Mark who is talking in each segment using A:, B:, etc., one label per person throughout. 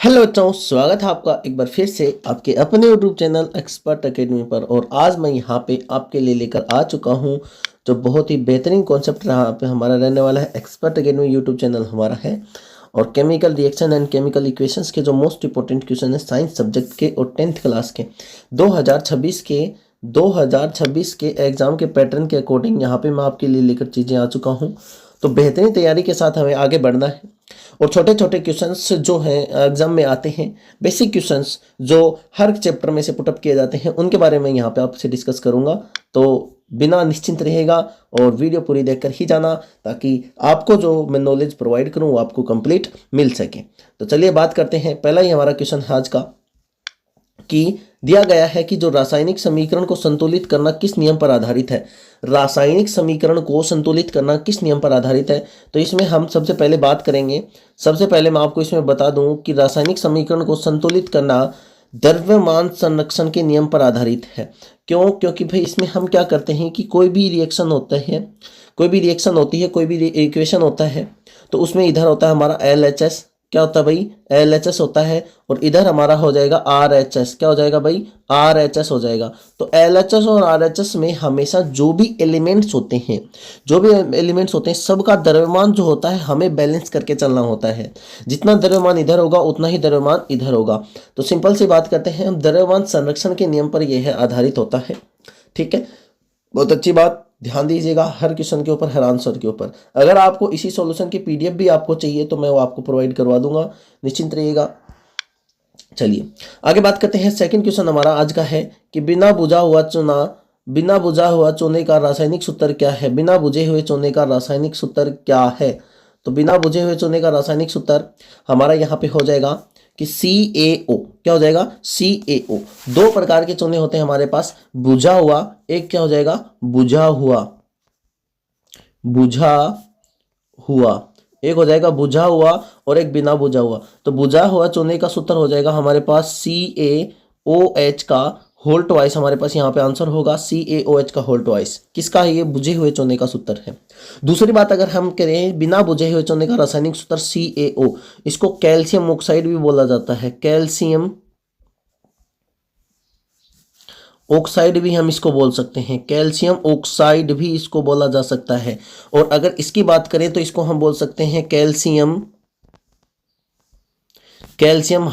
A: Hello बच्चों, स्वागत है आपका एक बार फिर से आपके अपने यूट्यूब चैनल एक्सपर्ट एकेडमी पर। और आज मैं यहाँ पे आपके लिए लेकर आ चुका हूँ जो बहुत ही बेहतरीन कॉन्सेप्ट रहा पे हमारा रहने वाला है। एक्सपर्ट एकेडमी यूट्यूब चैनल हमारा है और chemical reaction and chemical equations के जो मोस्ट इंपॉर्टेंट क्वेश्चन है साइंस सब्जेक्ट के और 10th क्लास के 2026 के एग्जाम के पैटर्न के अकॉर्डिंग यहाँ पे मैं आपके लिए लेकर चीज़ें आ चुका हूँ। तो बेहतरीन तैयारी के साथ हमें आगे बढ़ना है और छोटे छोटे क्वेश्चंस जो हैं एग्जाम में आते हैं, बेसिक क्वेश्चंस जो हर चैप्टर में से पुटअप किए जाते हैं, उनके बारे में यहाँ पे आपसे डिस्कस करूँगा। तो बिना निश्चिंत रहेगा और वीडियो पूरी देखकर ही जाना ताकि आपको जो मैं नॉलेज प्रोवाइड करूँ वो आपको कंप्लीट मिल सके। तो चलिए बात करते हैं। पहला ही हमारा क्वेश्चन है आज का कि दिया गया है कि जो रासायनिक समीकरण को संतुलित करना किस नियम पर आधारित है। रासायनिक समीकरण को संतुलित करना किस नियम पर आधारित है, तो इसमें हम सबसे पहले बात करेंगे। सबसे पहले मैं आपको इसमें बता दूं कि रासायनिक समीकरण को संतुलित करना द्रव्यमान संरक्षण के नियम पर आधारित है। क्यों? क्योंकि भाई इसमें हम क्या करते हैं कि कोई भी रिएक्शन होता है, कोई भी रिएक्शन होती है, कोई भी इक्वेशन होता है, तो उसमें इधर होता है हमारा LHS, क्या होता है भाई LHS होता है, और इधर हमारा हो जाएगा RHS, क्या हो जाएगा भाई RHS हो जाएगा। तो LHS और RHS में हमेशा जो भी एलिमेंट्स होते हैं, सबका द्रव्यमान जो होता है हमें बैलेंस करके चलना होता है। जितना द्रव्यमान इधर होगा उतना ही द्रव्यमान इधर होगा। तो सिंपल सी बात करते हैं, हम द्रव्यमान संरक्षण के नियम पर यह आधारित होता है। ठीक है, बहुत अच्छी बात, ध्यान दीजिएगा हर क्वेश्चन के ऊपर, हर आंसर के ऊपर। अगर आपको इसी सॉल्यूशन की PDF भी आपको चाहिए तो मैं वो आपको प्रोवाइड करवा दूंगा, निश्चिंत रहिएगा। चलिए आगे बात करते हैं। सेकंड क्वेश्चन हमारा आज का है कि बिना बुझा हुआ चूने का रासायनिक सूत्र क्या है। बिना बुझे हुए चूने का रासायनिक सूत्र क्या है? तो बिना बुझे हुए चूने का रासायनिक सूत्र हमारा यहाँ पे हो जाएगा कि CaO, क्या हो जाएगा CaO। दो प्रकार के चूने होते हैं हमारे पास, बुझा हुआ, एक क्या हो जाएगा बुझा हुआ, एक हो जाएगा बुझा हुआ और एक बिना बुझा हुआ। तो बुझा हुआ चूने का सूत्र हो जाएगा हमारे पास CaOH का होल ट्वाइस। हमारे पास यहाँ पे आंसर होगा CaOH का होल ट्वाइस। किसका है ये? बुझे हुए चूने का सूत्र है। दूसरी बात अगर हम करें बिना बुझे हुए चूने का रासायनिक सूत्र CaO, इसको कैल्शियम ऑक्साइड भी बोला जाता है। कैल्शियम ऑक्साइड भी हम इसको बोल सकते हैं, कैल्शियम ऑक्साइड भी इसको बोला जा सकता है। और अगर इसकी बात करें तो इसको हम बोल सकते हैं कैल्शियम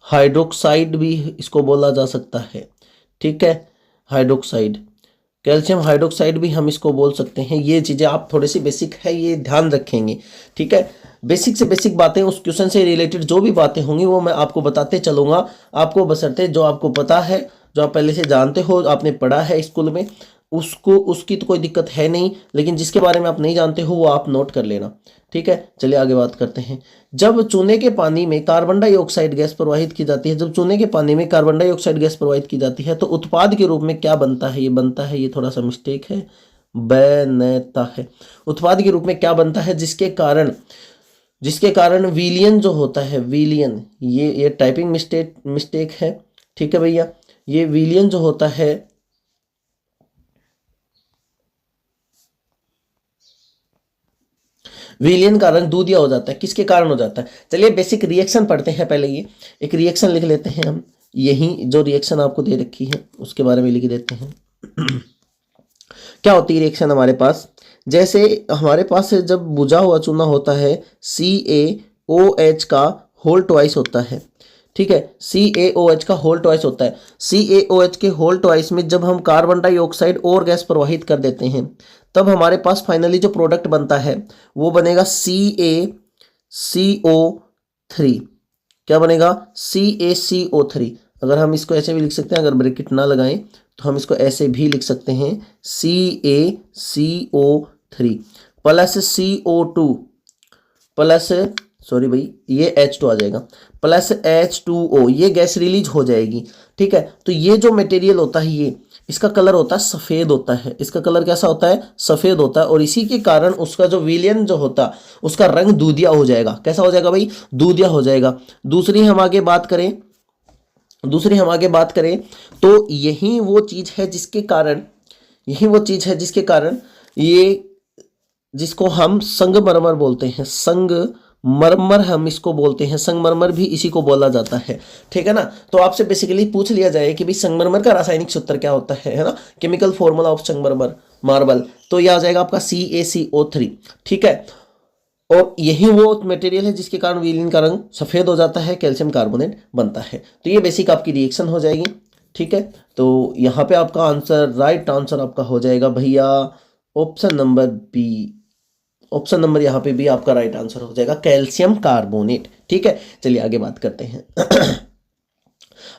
A: हाइड्रोक्साइड भी इसको बोला जा सकता है। ठीक है, कैल्शियम हाइड्रोक्साइड भी हम इसको बोल सकते हैं। ये चीज़ें आप थोड़ी सी बेसिक है, ये ध्यान रखेंगे। ठीक है, बेसिक से बेसिक बातें, उस क्वेश्चन से रिलेटेड जो भी बातें होंगी वो मैं आपको बताते चलूँगा। आपको बशर्ते जो आपको पता है, जो आप पहले से जानते हो, आपने पढ़ा है स्कूल में, उसकी तो कोई दिक्कत है नहीं, लेकिन जिसके बारे में आप नहीं जानते हो वो आप नोट कर लेना। ठीक है, चलिए आगे बात करते हैं। जब चूने के पानी में कार्बन डाइऑक्साइड गैस प्रवाहित की जाती है, तो उत्पाद के रूप में क्या बनता है? ये थोड़ा सा मिस्टेक है, बनता है। उत्पाद के रूप में क्या बनता है जिसके कारण विलियन जो होता है, विलियन, ये टाइपिंग मिस्टेक है। ठीक है भैया, ये विलियन जो होता है, विलियन का रंग दूधिया हो जाता है। किसके कारण हो जाता है? चलिए बेसिक रिएक्शन पढ़ते हैं। पहले ये एक रिएक्शन लिख लेते हैं हम। यही जो रिएक्शन आपको दे रखी है उसके बारे में लिख देते हैं। क्या होती है रिएक्शन हमारे पास? जैसे हमारे पास जब बुझा हुआ चूना होता है CaOH का होल ट्वाइस होता है। ठीक है, CaOH का होल ट्वाइस होता है। CaOH के होल ट्वाइस में जब हम कार्बन डाइऑक्साइड और गैस प्रवाहित कर देते हैं तब हमारे पास फाइनली जो प्रोडक्ट बनता है वो बनेगा CaCO3। क्या बनेगा? CaCO3। अगर हम इसको ऐसे भी लिख सकते हैं, अगर ब्रैकेट ना लगाएं तो हम इसको ऐसे भी लिख सकते हैं CaCO3 plus CO2 plus, sorry भाई, ये H2 आ जाएगा, प्लस H2O, ये गैस रिलीज हो जाएगी। ठीक है, तो ये जो मटेरियल होता है, ये इसका कलर होता है सफ़ेद होता है। इसका कलर कैसा होता है? सफ़ेद होता है। और इसी के कारण उसका जो विलियन जो होता है उसका रंग दूधिया हो जाएगा। कैसा हो जाएगा भाई? दूधिया हो जाएगा। दूसरी हम आगे बात करें तो यही वो चीज़ है जिसके कारण ये, जिसको हम संगमरमर बोलते हैं, मरमर हम इसको बोलते हैं, संगमरमर भी इसी को बोला जाता है, ठीक है ना। तो आपसे बेसिकली पूछ लिया जाए कि भाई संगमरमर का रासायनिक सूत्र क्या होता है ना, केमिकल फॉर्मूला ऑफ संगमरमर मार्बल, तो यह आ जाएगा आपका CaCO3, ठीक है। और यही वो मटेरियल है जिसके कारण विलीन का रंग सफेद हो जाता है, कैल्शियम कार्बोनेट बनता है। तो ये बेसिक आपकी रिएक्शन हो जाएगी, ठीक है। तो यहाँ पे आपका आंसर, राइट आंसर आपका हो जाएगा भैया option number B. Option number यहाँ पे भी आपका राइट आंसर हो जाएगा, कैल्शियम कार्बोनेट, ठीक है। चलिए आगे बात करते हैं।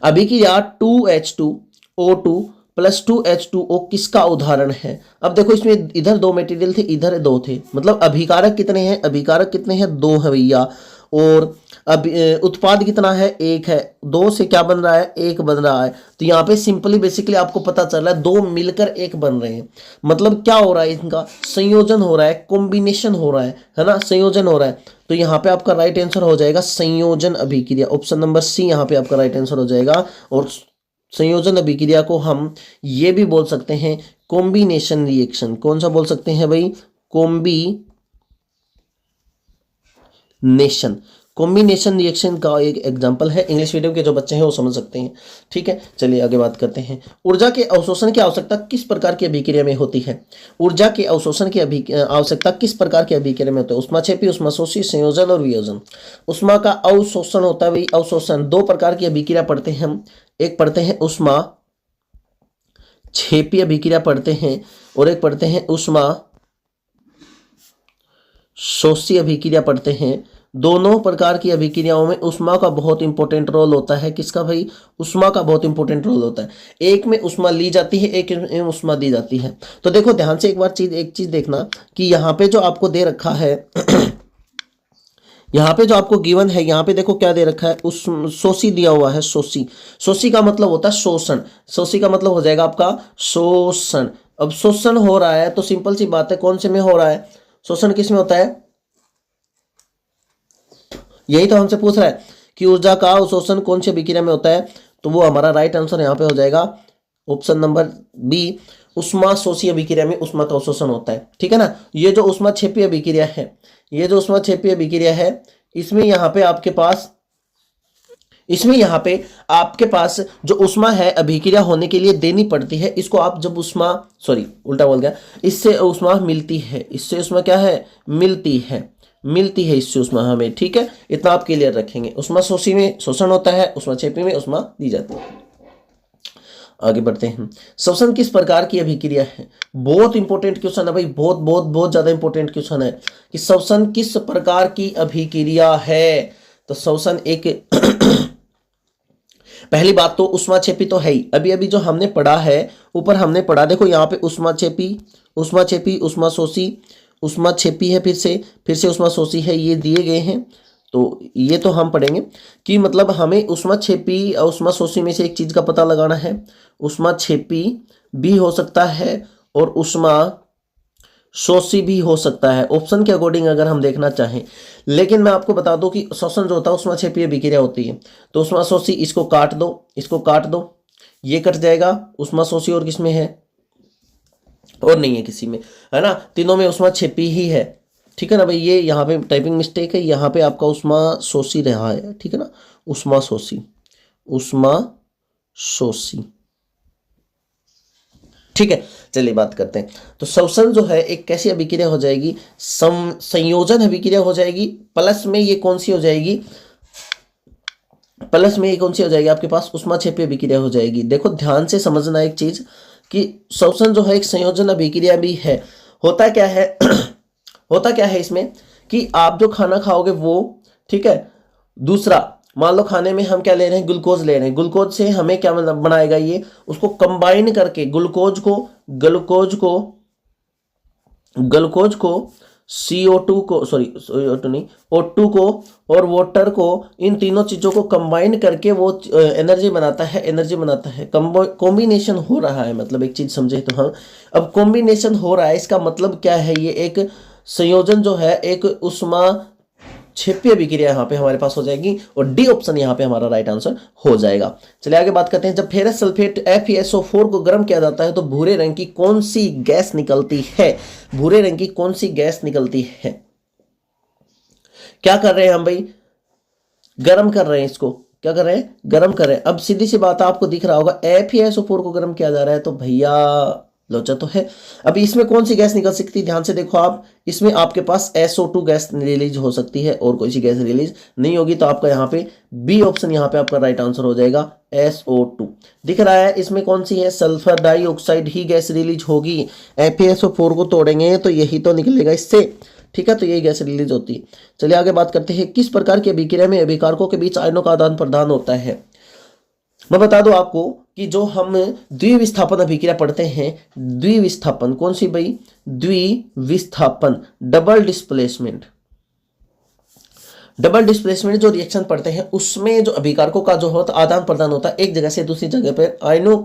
A: अभिक्रिया 2H2O2 प्लस 2H2O किसका उदाहरण है। अब देखो इसमें इधर दो मटेरियल थे, इधर दो थे, मतलब अभिकारक कितने हैं, अभिकारक कितने हैं, दो है भैया। और अब उत्पाद कितना है, एक है। दो से क्या बन रहा है, एक बन रहा है। तो यहाँ पे सिंपली बेसिकली आपको पता चल रहा है दो मिलकर एक बन रहे हैं, मतलब क्या हो रहा है, इनका संयोजन हो रहा है, कॉम्बिनेशन हो रहा है ना, संयोजन हो रहा है। तो यहाँ पे आपका राइट आंसर हो जाएगा संयोजन अभिक्रिया, ऑप्शन नंबर सी यहाँ पे आपका राइट आंसर हो जाएगा। और संयोजन अभिक्रिया को हम ये भी बोल सकते हैं कॉम्बिनेशन रिएक्शन। कौन सा बोल सकते हैं भाई, कॉम्बिनेशन रिएक्शन का एक एग्जांपल है। इंग्लिश मीडियम के जो बच्चे हैं वो समझ सकते हैं, ठीक है। चलिए आगे बात करते हैं। ऊर्जा के अवशोषण की आवश्यकता किस प्रकार की अभिक्रिया में होती है। ऊर्जा के अवशोषण की आवश्यकता किस प्रकार की अभिक्रिया में होता है। उष्माक्षेपी, उष्माशोषी, संयोजन और वियोजन। उष्मा का अवशोषण होता है भाई, अवशोषण। दो प्रकार की अभिक्रिया पढ़ते हैं हम, एक पढ़ते हैं उष्मा क्षेपी अभिक्रिया पढ़ते हैं, और एक पढ़ते हैं उष्मा शोषी अभिक्रिया पढ़ते हैं। दोनों प्रकार की अभिक्रियाओं में उष्मा का बहुत इंपॉर्टेंट रोल होता है। किसका भाई, उष्मा का बहुत इंपॉर्टेंट रोल होता है। एक में उष्मा ली जाती है, एक में उष्मा दी जाती है। तो देखो ध्यान से एक चीज देखना कि यहाँ पे जो आपको दे रखा है यहाँ पे जो आपको गिवन है, यहाँ पे देखो क्या दे रखा है, उस शोषी दिया हुआ है, शोषी। शोषी का मतलब होता है शोषण, शोषी का मतलब हो जाएगा आपका शोषण। अब शोषण हो रहा है तो सिंपल सी बात है, कौन से में हो रहा है, शोषण किस में होता है, यही तो हमसे पूछ रहा है कि ऊर्जा का अवशोषण कौन सी अभिक्रिया में होता है। तो वो हमारा राइट आंसर यहाँ पे हो जाएगा ऑप्शन नंबर बी, उष्मा शोषी अभिक्रिया में उष्मा का अवशोषण होता है, ठीक है ना। ये जो उष्मा क्षेपी अभिक्रिया है, ये जो उष्मा क्षेपी अभिक्रिया है, इसमें यहाँ पे आपके पास जो उष्मा है अभिक्रिया होने के लिए देनी पड़ती है। इसको आप जब उष्मा, सॉरी उल्टा बोल गया, इससे उष्मा मिलती है, इससे उष्मा क्या है, मिलती है इससे उष्मा हमें, ठीक है। इतना आप क्लियर रखेंगे। उष्मा शोषी में शोषण होता है, उष्मा क्षेपी में उष्मा दी जाती है। आगे बढ़ते हैं। श्वसन किस प्रकार की अभिक्रिया है। बहुत इंपॉर्टेंट क्वेश्चन है भाई, बहुत ज्यादा इंपॉर्टेंट क्वेश्चन है कि श्वसन किस प्रकार की अभिक्रिया है। तो श्वसन एक पहली बात तो उष्माक्षेपी तो है ही, अभी जो हमने पढ़ा है, ऊपर हमने पढ़ा, देखो यहाँ पे उष्माक्षेपी, उष्माशोषी, उष्माक्षेपी है, फिर से उष्माशोषी है, ये दिए गए हैं। तो ये तो हम पढ़ेंगे कि मतलब हमें उष्माक्षेपी और उष्माशोषी में से एक चीज का पता लगाना है। उष्माक्षेपी भी हो सकता है और उष्माशोषी भी हो सकता है, ऑप्शन के अकॉर्डिंग अगर हम देखना चाहें। लेकिन मैं आपको बता दूं कि श्वसन जो होता है उष्माक्षेपी अभिक्रिया होती है। तो उष्माशोषी, इसको काट दो, ये कट जाएगा। उष्माशोषी और किसमें है, और नहीं है किसी में, है ना। तीनों में उष्माक्षेपी ही है, ठीक है ना भाई। ये यहाँ पे टाइपिंग मिस्टेक है, यहाँ पे आपका उष्माशोषी रहा है, ठीक है ना, उष्माशोषी, ठीक है। चलिए बात करते हैं। तो श्वसन जो है एक कैसी अभिक्रिया हो जाएगी, संयोजन अभिक्रिया हो जाएगी। प्लस में ये कौन सी हो जाएगी, आपके पास उष्माक्षेपी अभिक्रिया हो जाएगी। देखो ध्यान से समझना एक चीज कि श्वसन जो है एक संयोजन अभिक्रिया भी है। होता क्या है इसमें कि आप जो खाना खाओगे वो, ठीक है, दूसरा मान लो खाने में हम क्या ले रहे हैं, ग्लूकोज ले रहे हैं। ग्लूकोज से हमें क्या बनाएगा, ये उसको कंबाइन करके ग्लूकोज को CO2 को, सॉरी CO2 नहीं, O2 को और वाटर को, इन तीनों चीजों को कंबाइन करके वो एनर्जी बनाता है। कॉम्बिनेशन हो रहा है, मतलब एक चीज समझे तो हम, अब कॉम्बिनेशन हो रहा है, इसका मतलब क्या है, ये एक संयोजन जो है एक उष्माक्षेपी अभिक्रिया यहाँ पे हमारे पास हो जाएगी, और डी ऑप्शन यहाँ पे हमारा राइट आंसर हो जाएगा। चलिए आगे बात करते हैं। जब फेरस सल्फेट FeSO4 को गर्म किया जाता है तो भूरे रंग की कौन सी गैस निकलती है। क्या कर रहे हैं हम भाई, गर्म कर रहे हैं इसको, क्या कर रहे हैं, गर्म कर रहे हैं। अब सीधी सी बात है, आपको दिख रहा होगा FeSO4 को गर्म किया जा रहा है, तो भैया लोचा तो है। अभी इसमें कौन सी गैस निकल सकती है, ध्यान से देखो आप, इसमें आपके पास SO2 गैस रिलीज हो सकती है और कोई सी गैस रिलीज नहीं होगी, तो आपका यहाँ पे बी ऑप्शन यहाँ पे आपका राइट आंसर हो जाएगा, SO2 दिख रहा है। इसमें कौन सी है, सल्फर डाइऑक्साइड ही गैस रिलीज होगी। FeSO4 को तोड़ेंगे तो यही तो निकलेगा इससे, ठीक है, तो यही गैस रिलीज होती है। चलिए आगे बात करते हैं, किस प्रकार की अभिक्रिया में अभिकारकों के बीच आयनों का आदान प्रदान होता है। मैं बता दूं आपको कि जो हम द्विविस्थापन अभिक्रिया पढ़ते हैं, द्विविस्थापन कौन सी भाई, द्विविस्थापन, डबल डिस्प्लेसमेंट, डबल डिस्प्लेसमेंट जो रिएक्शन पढ़ते हैं उसमें जो अभिकारकों का जो होता आदान प्रदान होता है, एक जगह से दूसरी जगह पर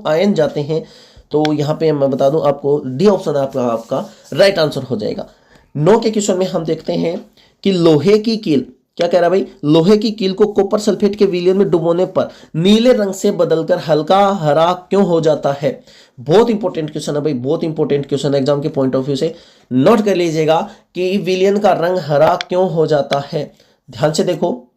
A: आयन जाते हैं, तो यहाँ पे मैं बता दूं आपको डी ऑप्शन आपका राइट आंसर हो जाएगा। 9 के क्वेश्चन में हम देखते हैं कि लोहे की कील, क्या कह रहा है भाई, लोहे की कील को कॉपर सल्फेट के विलयन में डुबोने पर नीले रंग से बदलकर हल्का हरा क्यों हो जाता है। बहुत इंपॉर्टेंट क्वेश्चन है भाई, बहुत इंपॉर्टेंट क्वेश्चन है, एग्जाम के पॉइंट ऑफ व्यू से नोट कर लीजिएगा कि विलयन का रंग हरा क्यों हो जाता है। ध्यान से देखो,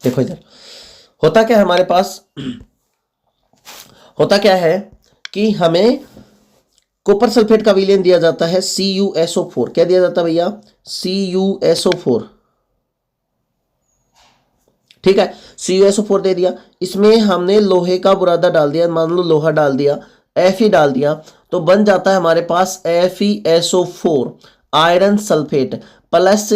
A: देखो इधर होता क्या है हमारे पास, होता क्या है कि हमें कॉपर सल्फेट का विलयन दिया जाता है CuSO4, क्या दिया जाता है भैया, CuSO4, ठीक है, CuSO4 दे दिया, इसमें हमने लोहे का बुरादा डाल दिया, मान लो लोहा डाल दिया, Fe डाल दिया, तो बन जाता है हमारे पास FeSO4 iron sulphate plus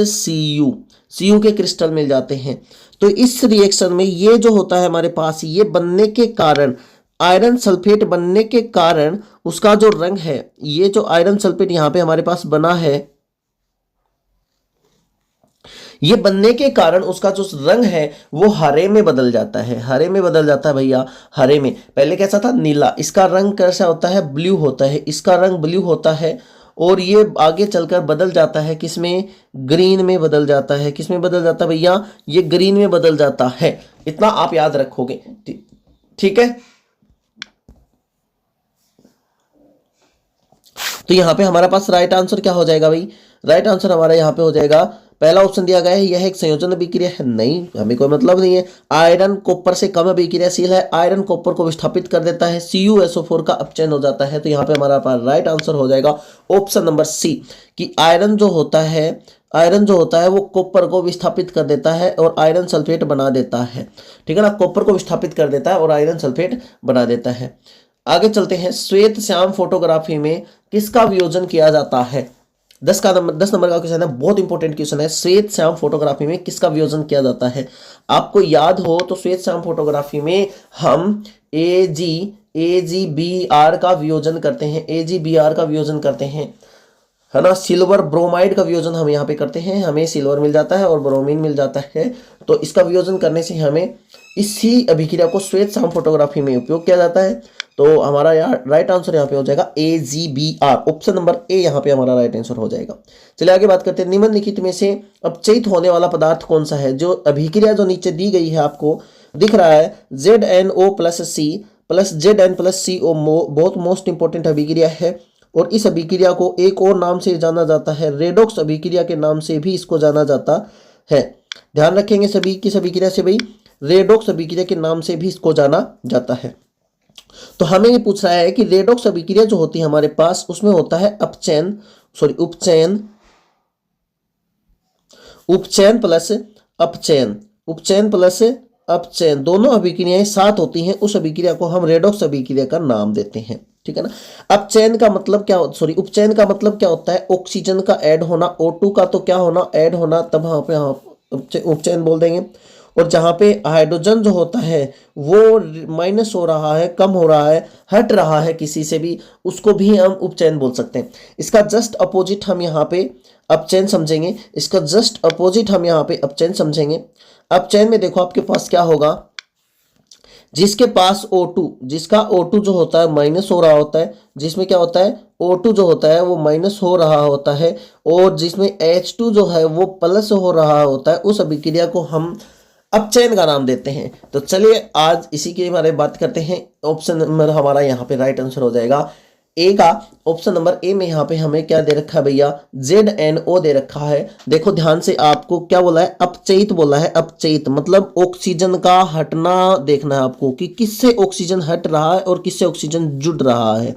A: Cu के क्रिस्टल मिल जाते हैं। तो इस रिएक्शन में ये जो होता है हमारे पास, ये बनने के कारण, आयरन सल्फेट बनने के कारण उसका जो रंग है, ये जो आयरन सल्फेट यहां पे हमारे पास बना है, ये बनने के कारण उसका जो रंग है वो हरे में बदल जाता है, हरे में बदल जाता है भैया, हरे में। पहले कैसा था, नीला, इसका रंग कैसा होता है, ब्लू होता है, इसका रंग ब्लू होता है, और ये आगे चलकर बदल जाता है किसमें, ग्रीन में बदल जाता है, किसमें बदल जाता है भैया, ये ग्रीन में बदल जाता है। इतना आप याद रखोगे, ठीक है। तो यहां पे हमारा पास राइट आंसर क्या हो जाएगा भाई, राइट आंसर हमारा यहां पे हो जाएगा, पहला ऑप्शन दिया गया है, यह एक संयोजन अभिक्रिया है, नहीं, हमें कोई मतलब नहीं है। आयरन कॉपर से कम अभिक्रियाशील है, आयरन कॉपर को विस्थापित कर देता है, CuSO4 का अपचयन हो जाता है, तो यहाँ पे हमारा पास राइट आंसर हो जाएगा ऑप्शन नंबर सी, कि आयरन जो होता है वो कॉपर को विस्थापित कर देता है और आयरन सल्फेट बना देता है, ठीक है ना, कॉपर को विस्थापित कर देता है और आयरन सल्फेट बना देता है। आगे चलते हैं, श्वेत श्याम फोटोग्राफी में किसका वियोजन किया जाता है। 10 नंबर का क्वेश्चन है, बहुत इंपॉर्टेंट क्वेश्चन है, श्वेत श्याम फोटोग्राफी में किसका वियोजन किया जाता है। आपको याद हो तो श्वेत श्याम फोटोग्राफी में हम AgBr का वियोजन करते हैं, AgBr का वियोजन करते हैं, है ना, सिल्वर ब्रोमाइड का वियोजन हम यहाँ पे करते हैं, हमें सिल्वर मिल जाता है और ब्रोमीन मिल जाता है, तो इसका वियोजन करने से हमें इसी अभिक्रिया को श्वेत श्याम फोटोग्राफी में उपयोग किया जाता है। तो हमारा राइट आंसर यहाँ पे हो जाएगा AgBr, ऑप्शन नंबर ए यहाँ पे हमारा राइट आंसर हो जाएगा। चलिए आगे बात करते हैं, निम्नलिखित में से अपचयित होने वाला पदार्थ कौन सा है। जो अभिक्रिया जो नीचे दी गई है आपको दिख रहा है, ZnO+C प्लस Zn+CO, बहुत मोस्ट इंपॉर्टेंट अभिक्रिया है, और इस अभिक्रिया को एक और नाम से जाना जाता है, रेडॉक्स अभिक्रिया के नाम से भी इसको जाना जाता है। ध्यान रखेंगे सभी, किस अभिक्रिया से भाई, रेडॉक्स अभिक्रिया के नाम से भी इसको जाना जाता है। तो हमें ये पूछ रहा है कि रेडॉक्स अभिक्रिया जो होती है हमारे पास, उसमें होता है उपचयन प्लस अपचयन, दोनों अभिक्रियाएं साथ होती हैं, उस अभिक्रिया को हम रेडॉक्स अभिक्रिया का नाम देते हैं, ठीक है ना। उपचयन का मतलब क्या होता है, ऑक्सीजन का ऐड होना, O2 का तो क्या होना, ऐड होना, तब वहां पे उपचयन बोल देंगे। और जहाँ पे हाइड्रोजन जो होता है वो माइनस हो रहा है, कम हो रहा है, हट रहा है किसी से भी, उसको भी हम उपचयन बोल सकते हैं। इसका जस्ट अपोजिट हम यहाँ पे अपचयन समझेंगे, इसका जस्ट अपोजिट हम यहाँ पे अपचयन समझेंगे। अपचयन में देखो आपके पास क्या होगा, जिसके पास जिसका O2 जो होता है माइनस हो रहा होता है, जिसमें क्या होता है, O2 जो होता है वो माइनस हो रहा होता है, और जिसमें H2 जो है वो प्लस हो रहा होता है, उस अभिक्रिया को हम अपचयन का नाम देते हैं। तो चलिए आज इसी के बारे में बात करते हैं। ऑप्शन नंबर हमारा यहाँ पे राइट आंसर हो जाएगा ए का। ऑप्शन नंबर ए में यहाँ पे हमें क्या दे रखा है भैया, ZNO दे रखा है। देखो ध्यान से, आपको क्या बोला है, अपचयित बोला है। अपचयित मतलब ऑक्सीजन का हटना देखना है आपको कि किससे ऑक्सीजन हट रहा है और किससे ऑक्सीजन जुड़ रहा है,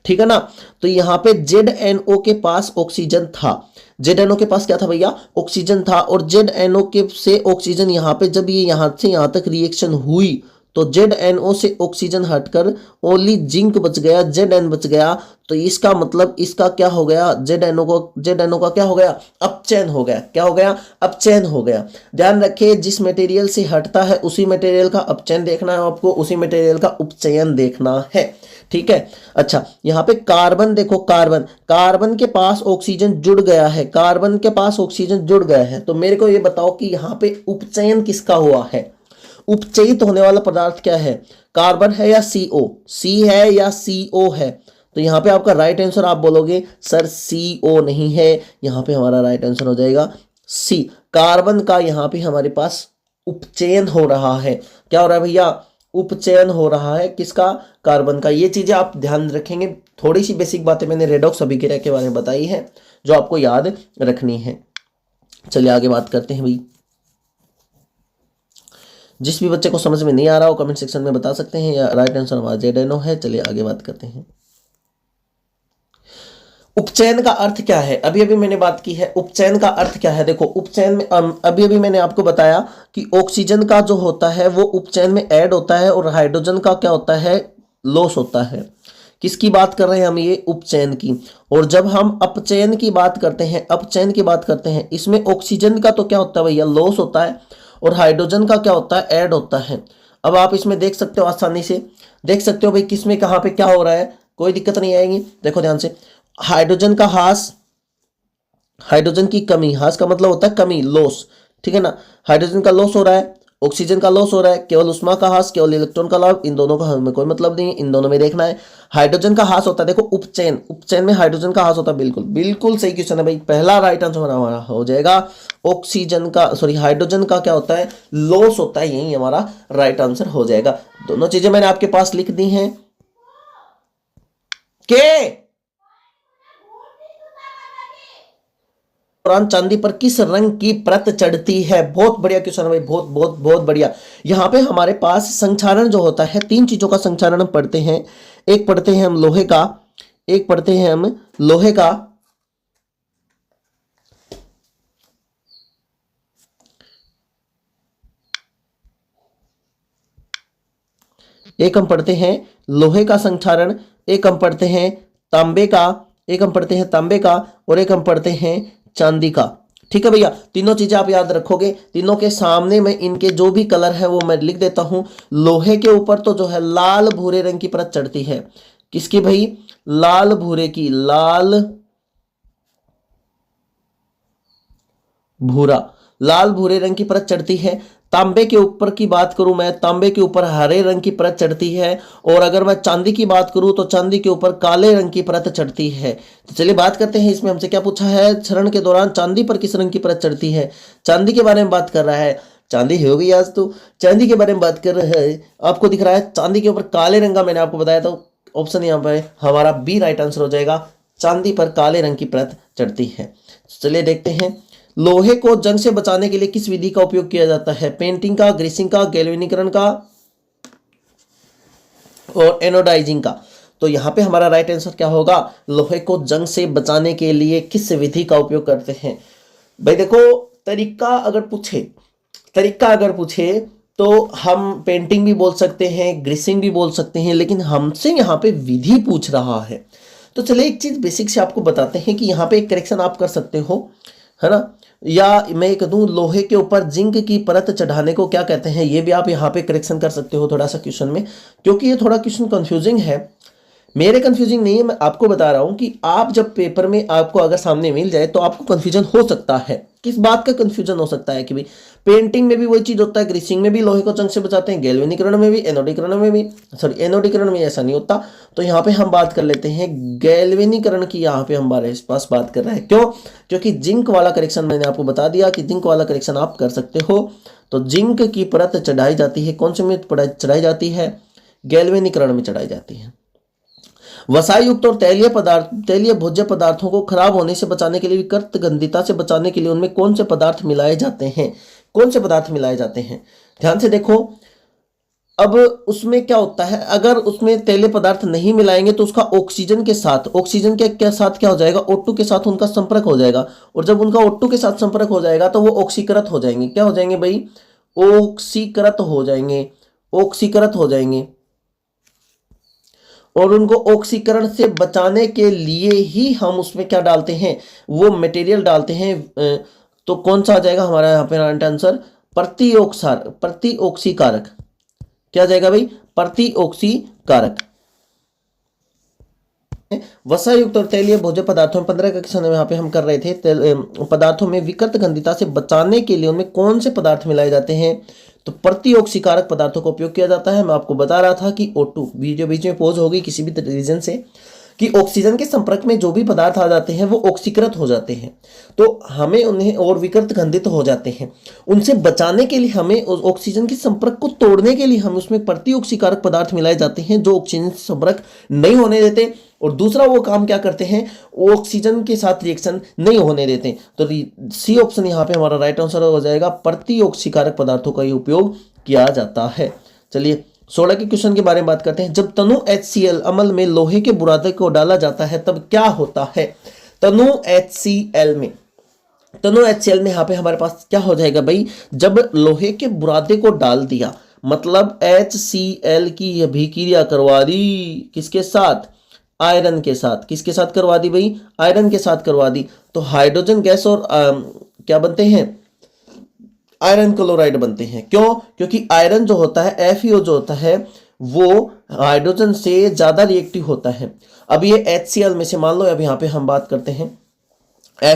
A: ठीक है ना। तो यहाँ पे ZNO के पास ऑक्सीजन था। ZNO के पास क्या था भैया, ऑक्सीजन था। और ZNO के से ऑक्सीजन यहाँ पे जब ये यहाँ से यहाँ तक रिएक्शन हुई तो ZNO से ऑक्सीजन हटकर ओनली जिंक बच गया, Zn बच गया। तो इसका मतलब इसका क्या हो गया, ZNO का क्या हो गया, अपचयन हो गया। क्या हो गया, अपचयन हो गया। ध्यान रखिए, जिस मटेरियल से हटता है उसी मटेरियल का अपचयन देखना है आपको, उसी मटेरियल का उपचयन देखना है, ठीक है। अच्छा, यहाँ पे कार्बन देखो, कार्बन के पास ऑक्सीजन जुड़ गया है, कार्बन के पास ऑक्सीजन जुड़ गया है। तो मेरे को ये बताओ कि यहाँ पे उपचयन किसका हुआ है, उपचयित होने वाला पदार्थ क्या है, कार्बन है या CO, C है या CO है। तो यहाँ पे आपका राइट आंसर आप बोलोगे सर CO नहीं है, यहाँ पे हमारा राइट आंसर हो जाएगा C, कार्बन का यहाँ पे हमारे पास उपचयन हो रहा है। क्या हो रहा है भैया, उपचयन हो रहा है, किसका, कार्बन का। ये चीजें आप ध्यान रखेंगे। थोड़ी सी बेसिक बातें मैंने रेडॉक्स अभिक्रिया के बारे में बताई है जो आपको याद रखनी है। चलिए आगे बात करते हैं भाई। जिस भी बच्चे को समझ में नहीं आ रहा हो कमेंट सेक्शन में बता सकते हैं, या राइट आंसर हमारा ZNO है। चलिए आगे बात करते हैं। उपचयन का अर्थ क्या है, अभी अभी मैंने बात की है। उपचयन का अर्थ क्या है, देखो उपचयन में अभी अभी मैंने आपको बताया कि ऑक्सीजन का जो होता है वो उपचयन में ऐड होता है और हाइड्रोजन का क्या होता है, लॉस होता है। किसकी बात कर रहे हैं हम, ये उपचयन की। और जब हम अपचयन की बात करते हैं, अपचयन की बात करते हैं, इसमें ऑक्सीजन का तो क्या होता है भैया, लॉस होता है, और हाइड्रोजन का क्या होता है, ऐड होता है। अब आप इसमें देख सकते हो, आसानी से देख सकते हो भाई किसमें कहाँ पे क्या हो रहा है, कोई दिक्कत नहीं आएगी। देखो ध्यान से, हाइड्रोजन का ह्रास, हाइड्रोजन की कमी, ह्रास का मतलब होता है कमी, लॉस, ठीक है ना। हाइड्रोजन का लॉस हो रहा है, ऑक्सीजन का लॉस हो रहा है, केवल उष्मा का ह्रास, केवल इलेक्ट्रॉन का लाभ, इन दोनों का हमें कोई मतलब नहीं है, इन दोनों में देखना है। हाइड्रोजन का ह्रास होता है, देखो उपचयन, उपचयन में हाइड्रोजन का ह्रास होता है, बिल्कुल बिल्कुल सही क्वेश्चन है भाई। पहला राइट आंसर हमारा हो जाएगा ऑक्सीजन का, सॉरी हाइड्रोजन का क्या होता है, लॉस होता है, यही हमारा राइट आंसर हो जाएगा। दोनों चीजें मैंने आपके पास लिख दी हैं। के दौरान चांदी पर किस रंग की परत चढ़ती है, बहुत बढ़िया क्वेश्चन है भाई, बहुत बहुत बहुत बढ़िया। यहां पे हमारे पास संक्षारण जो होता है, तीन चीजों का संक्षारण हम पढ़ते हैं। एक पढ़ते हैं हम लोहे का, एक पढ़ते हैं हम लोहे का, एक हम पढ़ते हैं लोहे का संक्षारण, एक हम पढ़ते हैं तांबे का, एक हम पढ़ते हैं तांबे का, और एक हम पढ़ते हैं चांदी का। ठीक है भैया, तीनों चीजें आप याद रखोगे। तीनों के सामने में इनके जो भी कलर है वो मैं लिख देता हूं। लोहे के ऊपर तो जो है लाल भूरे रंग की परत चढ़ती है, किसकी भाई, लाल भूरे की, लाल भूरा, लाल भूरे रंग की परत चढ़ती है। तांबे के ऊपर की बात करूं मैं, तांबे के ऊपर हरे रंग की परत चढ़ती है। और अगर मैं चांदी की बात करूं तो चांदी के ऊपर काले रंग की परत चढ़ती है। तो चलिए बात करते हैं, इसमें हमसे क्या पूछा है, क्षरण के दौरान चांदी पर किस रंग की परत चढ़ती है। चांदी के बारे में बात कर रहा है, चांदी हो गई आज तो, चांदी के बारे में बात कर रहा है। आपको दिख रहा है चांदी के ऊपर काले रंग का, मैंने आपको बताया था ऑप्शन यहाँ पर हमारा बी राइट आंसर हो जाएगा, चांदी पर काले रंग की परत चढ़ती है। चलिए देखते हैं, लोहे को जंग से बचाने के लिए किस विधि का उपयोग किया जाता है, पेंटिंग का, ग्रीसिंग का, गैल्वेनीकरण का और एनोडाइजिंग का। तो यहां पे हमारा राइट आंसर क्या होगा, लोहे को जंग से बचाने के लिए किस विधि का उपयोग करते हैं। भाई देखो, तरीका अगर पूछे तो हम पेंटिंग भी बोल सकते हैं, ग्रीसिंग भी बोल सकते हैं, लेकिन हमसे यहाँ पे विधि पूछ रहा है। तो चलिए एक चीज बेसिक से आपको बताते हैं कि यहाँ पे एक करेक्शन आप कर सकते हो, है ना। या मैं कह दूं, लोहे के ऊपर जिंक की परत चढ़ाने को क्या कहते हैं, ये भी आप यहाँ पे करेक्शन कर सकते हो थोड़ा सा क्वेश्चन में, क्योंकि ये थोड़ा क्वेश्चन कंफ्यूजिंग है। मेरे कंफ्यूजिंग नहीं है, मैं आपको बता रहा हूं कि आप जब पेपर में आपको अगर सामने मिल जाए तो आपको कंफ्यूजन हो सकता है। किस बात का कंफ्यूजन हो सकता है कि भाई पेंटिंग में भी वही चीज होता है, ग्रीसिंग में भी लोहे को जंग से बचाते हैं, गैल्वेनीकरण में भी, एनोडीकरण में भी, सॉरी एनोडीकरण में ऐसा नहीं होता। तो यहाँ पे हम बात कर लेते हैं गैल्वेनीकरण की, यहाँ पे हमारे पास बात कर रहे हैं। क्यों, क्योंकि जिंक वाला करेक्शन मैंने आपको बता दिया कि जिंक वाला करेक्शन आप कर सकते हो। तो जिंक की परत चढ़ाई जाती है, कौन से में चढ़ाई जाती है? गैल्वेनीकरण में चढ़ाई जाती है। वसा युक्त और तैलीय भोज्य पदार्थों को खराब होने से बचाने के लिए, विकृत गंधिता से बचाने के लिए उनमें कौन से पदार्थ मिलाए जाते हैं? कौन से पदार्थ मिलाए जाते हैं? ध्यान से देखो, अब उसमें क्या होता है, अगर उसमें तैलीय पदार्थ नहीं मिलाएंगे तो उसका ऑक्सीजन के साथ क्या हो जाएगा? O2 के साथ उनका संपर्क हो जाएगा, और जब उनका O2 के साथ संपर्क हो जाएगा तो वो ऑक्सीकृत हो जाएंगे। क्या हो जाएंगे भाई? ऑक्सीकृत हो जाएंगे, ऑक्सीकृत हो जाएंगे। और उनको ऑक्सीकरण से बचाने के लिए ही हम उसमें क्या डालते हैं? वो मटेरियल डालते हैं। तो कौन सा आ जाएगा हमारा यहाँ पे आंसर? प्रतिऑक्सीकारक। क्या आ जाएगा भाई? प्रतिऑक्सीकारक। वसा युक्त और तैलीय भोज्य पदार्थों में 15 का क्वेश्चन यहाँ पे हम कर रहे थे। पदार्थों में विकृत गंधिता से बचाने के लिए उनमें कौन से पदार्थ मिलाए जाते हैं? तो प्रतिऑक्सीकारक पदार्थों का उपयोग किया जाता है। मैं आपको बता रहा था कि O2, वीडियो बीच में पॉज होगी किसी भी रीजन से, कि ऑक्सीजन के संपर्क में जो भी पदार्थ आ जाते हैं वो ऑक्सीकृत हो जाते हैं, तो हमें उन्हें और विकृत गंधित हो जाते हैं। उनसे बचाने के लिए हमें ऑक्सीजन के संपर्क को तोड़ने के लिए हम उसमें प्रतिऑक्सीकारक पदार्थ मिलाए जाते हैं जो ऑक्सीजन से संपर्क नहीं होने देते, और दूसरा वो काम क्या करते हैं? ऑक्सीजन के साथ रिएक्शन नहीं होने देते। तो सी ऑप्शन यहाँ पे हमारा राइट आंसर हो जाएगा। प्रतिऑक्सीकारक पदार्थों का ये उपयोग किया जाता है। चलिए 16 के क्वेश्चन के बारे में बात करते हैं। जब तनु HCl अमल में लोहे के बुरादे को डाला जाता है तब क्या होता है? तनु HCl में यहाँ पे हमारे पास क्या हो जाएगा भाई? जब लोहे के बुरादे को डाल दिया, मतलब HCl की अभिक्रिया करवा दी, किसके साथ? आयरन के साथ। किसके साथ करवा दी भाई? आयरन के साथ करवा दी। तो हाइड्रोजन गैस और क्या बनते हैं? आयरन क्लोराइड बनते हैं। क्यों? क्योंकि आयरन जो होता है, FeO जो होता है, वो हाइड्रोजन से ज्यादा रिएक्टिव होता है। अब ये HCl में से मान लो, अब यहाँ पे हम बात करते हैं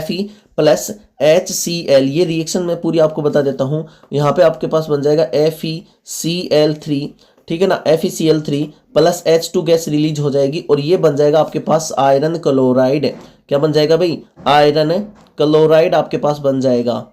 A: Fe प्लस HCl, ये रिएक्शन मैं पूरी आपको बता देता हूं। यहाँ पे आपके पास बन जाएगा FeCl3, ठीक है ना, FeCl3 plus H2 gas release हो जाएगी, और ये बन जाएगा आपके पास आयरन क्लोराइड। क्या बन जाएगा भाई? आयरन क्लोराइड आपके पास बन जाएगा।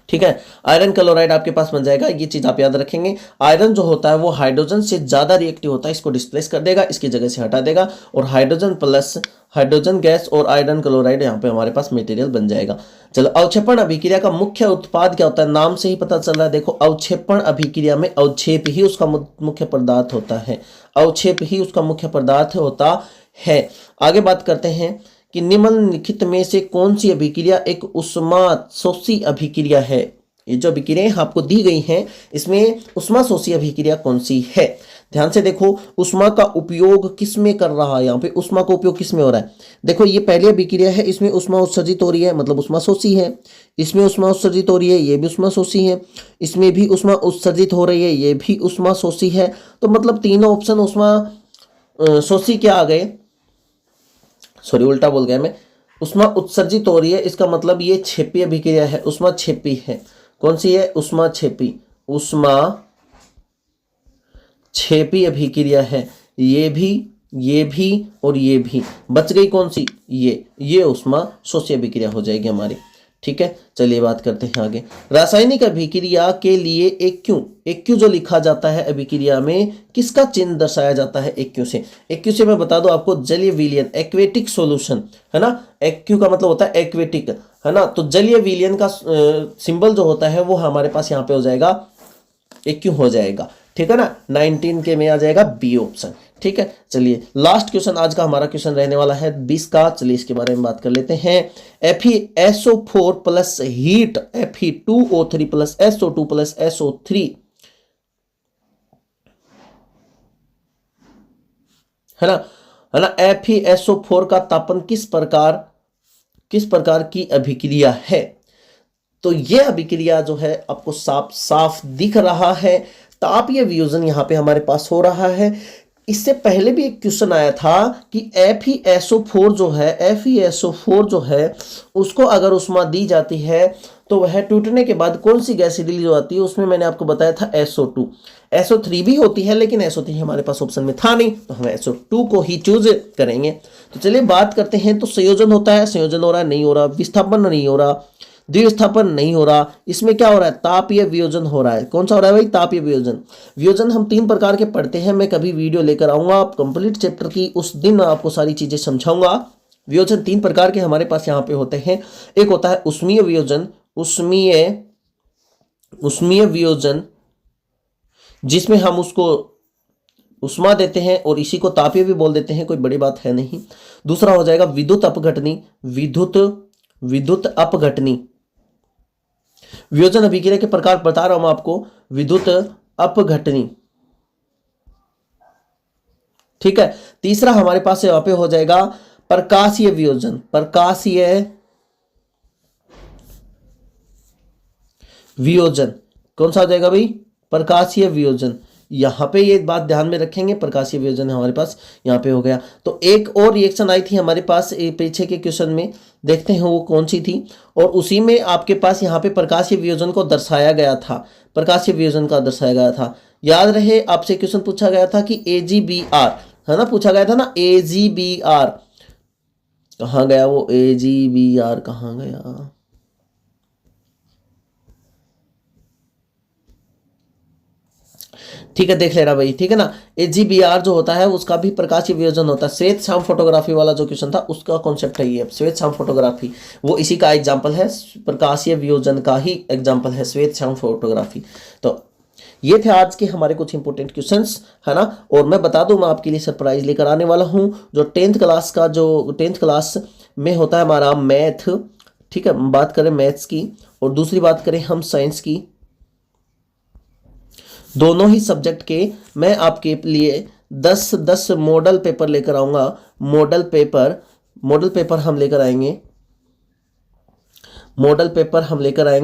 A: ठीक है, आयरन क्लोराइड आपके पास बन जाएगा। ये चीज आप याद रखेंगे। आयरन जो होता है वो हाइड्रोजन से ज्यादा रिएक्टिव होता है, इसको डिस्प्लेस कर देगा, इसकी जगह से हटा देगा, और हाइड्रोजन प्लस हाइड्रोजन गैस और आयरन क्लोराइड यहाँ पे हमारे पास मटेरियल बन जाएगा। चलो, अवक्षेपण अभिक्रिया का मुख्य उत्पाद क्या होता है? नाम से ही पता चल रहा है। देखो, अवक्षेपण अभिक्रिया में अवक्षेप ही उसका मुख्य पदार्थ होता है। अवक्षेप ही उसका मुख्य पदार्थ होता है। आगे बात करते हैं कि निम्नलिखित में से कौन सी अभिक्रिया एक उष्माशोषी अभिक्रिया है? ये जो अभिक्रियाएं आपको दी गई हैं, इसमें उष्माशोषी अभिक्रिया कौन सी है? ध्यान से देखो, उष्मा का उपयोग किस में कर रहा है? यहाँ पे उष्मा का उपयोग किस में हो रहा है? देखो, ये पहली अभिक्रिया है, इसमें उष्मा उत्सर्जित हो रही है, मतलब उष्माशोषी है। इसमें उष्मा उत्सर्जित हो रही है, ये भी उष्माशोषी है। इसमें भी उष्मा उत्सर्जित हो रही है, ये भी उष्माशोषी है। तो मतलब तीनों ऑप्शन उष्माशोषी क्या आ गए? सॉरी, उल्टा बोल गया मैं। उष्मा उत्सर्जित हो रही है, इसका मतलब ये क्षेपी अभिक्रिया है, उष्मा क्षेपी है। कौन सी है? उष्मा क्षेपी। उष्मा क्षेपी अभिक्रिया है। ये भी और ये भी बच गई। कौन सी? ये उष्मा शोषी अभिक्रिया हो जाएगी हमारी। ठीक है, चलिए बात करते हैं आगे। रासायनिक अभिक्रिया के लिए एक क्यू जो लिखा जाता है अभिक्रिया में, किसका चिन्ह दर्शाया जाता है? एक क्यू से मैं बता दूं आपको, जलीय विलयन, एक्वेटिक सॉल्यूशन, है ना। एक क्यू का मतलब होता है एक्वेटिक, है ना। तो जलीय विलयन का सिंबल जो होता है वो हमारे पास यहाँ पे हो जाएगा, एक क्यू हो जाएगा। ठीक है ना, 19 के में आ जाएगा बी ऑप्शन। ठीक है, चलिए लास्ट क्वेश्चन आज का हमारा क्वेश्चन रहने वाला है 20 का। चलिए इसके बारे में बात कर लेते हैं। FeSO4 plus heat Fe2O3 plus SO2 plus SO3, है ना। FeSO4 का तापन किस प्रकार की अभिक्रिया है? तो यह अभिक्रिया जो है आपको साफ साफ दिख रहा है, तापीय वियोजन यहाँ पे हमारे पास हो रहा है। इससे पहले भी एक क्वेश्चन आया था कि FeSO4 जो है उसको अगर उष्मा दी जाती है तो वह टूटने के बाद कौन सी गैस रिलीज होती है? उसमें मैंने आपको बताया था SO2। SO3 भी होती है, लेकिन SO3 हमारे पास ऑप्शन में था नहीं, तो हम SO2 को ही चूज करेंगे। तो चलिए बात करते हैं। तो संयोजन होता है, संयोजन हो रहा है, नहीं हो रहा, विस्थापन नहीं हो रहा, द्विस्थापन नहीं हो रहा, इसमें क्या हो रहा है, तापीय वियोजन हो रहा है। कौन सा हो रहा है भाई, तापीय वियोजन। वियोजन हम 3 प्रकार के पढ़ते हैं, मैं कभी वीडियो लेकर आऊंगा आप कंप्लीट चैप्टर की, उस दिन मैं आपको सारी चीजें समझाऊंगा। वियोजन 3 प्रकार के हमारे पास यहाँ पे होते हैं। एक होता है उष्मीय वियोजन, उष्मीय वियोजन जिसमें हम उसको उष्मा देते हैं और इसी को तापीय भी बोल देते हैं, कोई बड़ी बात है नहीं। दूसरा हो जाएगा विद्युत अपघटनी, विद्युत अपघटनी वियोजन अभिक्रिया के प्रकार बता रहा हूं आपको, विद्युत अपघटनी, ठीक है। तीसरा हमारे पास यहाँ पे हो जाएगा प्रकाशीय वियोजन, प्रकाशीय वियोजन। कौन सा हो जाएगा भाई, प्रकाशीय वियोजन। यहां पे ये बात ध्यान में रखेंगे, प्रकाशीय वियोजन हमारे पास यहाँ पे हो गया। तो एक और रिएक्शन आई थी हमारे पास पीछे के क्वेश्चन में, देखते हैं वो कौन सी थी, और उसी में आपके पास यहाँ पे प्रकाशीय वियोजन को दर्शाया गया था, प्रकाशीय वियोजन का दर्शाया गया था। याद रहे आपसे क्वेश्चन पूछा गया था कि AgBr, है ना, पूछा गया था ना AgBr, कहाँ गया वो AgBr, कहाँ गया, ठीक है, देख लेना भाई, ठीक है ना। AgBr जो होता है उसका भी प्रकाशीय वियोजन होता है। श्वेत शाम फोटोग्राफी वाला जो क्वेश्चन था उसका कॉन्सेप्ट है ये, श्वेत शाम फोटोग्राफी, वो इसी का एग्जांपल है, प्रकाशीय वियोजन का ही एग्जांपल है श्वेत शाम फोटोग्राफी। तो ये थे आज के हमारे कुछ इंपॉर्टेंट क्वेश्चंस, है ना। और मैं बता दूं, मैं आपके लिए सरप्राइज लेकर आने वाला हूं, जो 10th क्लास का, जो 10th क्लास में होता है हमारा मैथ, ठीक है, बात करें मैथ्स की और दूसरी बात करें हम साइंस की, दोनों ही सब्जेक्ट के मैं आपके लिए 10 मॉडल पेपर लेकर आऊंगा। मॉडल पेपर हम लेकर आएंगे,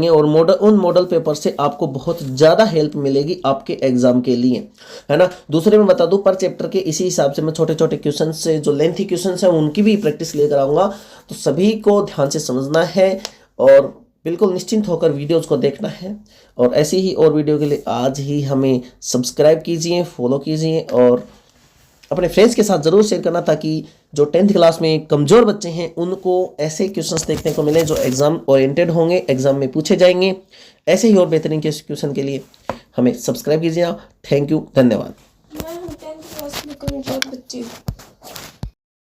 A: और उन मॉडल पेपर से आपको बहुत ज़्यादा हेल्प मिलेगी आपके एग्जाम के लिए, है ना। दूसरे में बता दूं, पर चैप्टर के इसी हिसाब से मैं छोटे छोटे क्वेश्चन से, जो लेंथी क्वेश्चन है उनकी भी प्रैक्टिस लेकर आऊँगा। तो सभी को ध्यान से समझना है और बिल्कुल निश्चिंत होकर वीडियोज़ को देखना है। और ऐसी ही और वीडियो के लिए आज ही हमें सब्सक्राइब कीजिए, फॉलो कीजिए और अपने फ्रेंड्स के साथ ज़रूर शेयर करना, ताकि जो 10th क्लास में कमज़ोर बच्चे हैं उनको ऐसे क्वेश्चंस देखने को मिले जो एग्ज़ाम ओरिएंटेड होंगे, एग्ज़ाम में पूछे जाएंगे। ऐसे ही और बेहतरीन के क्वेश्चन के लिए हमें सब्सक्राइब कीजिए। थैंक यू, धन्यवाद।
B: मैं 10th क्लास में कमज़ोर बच्चे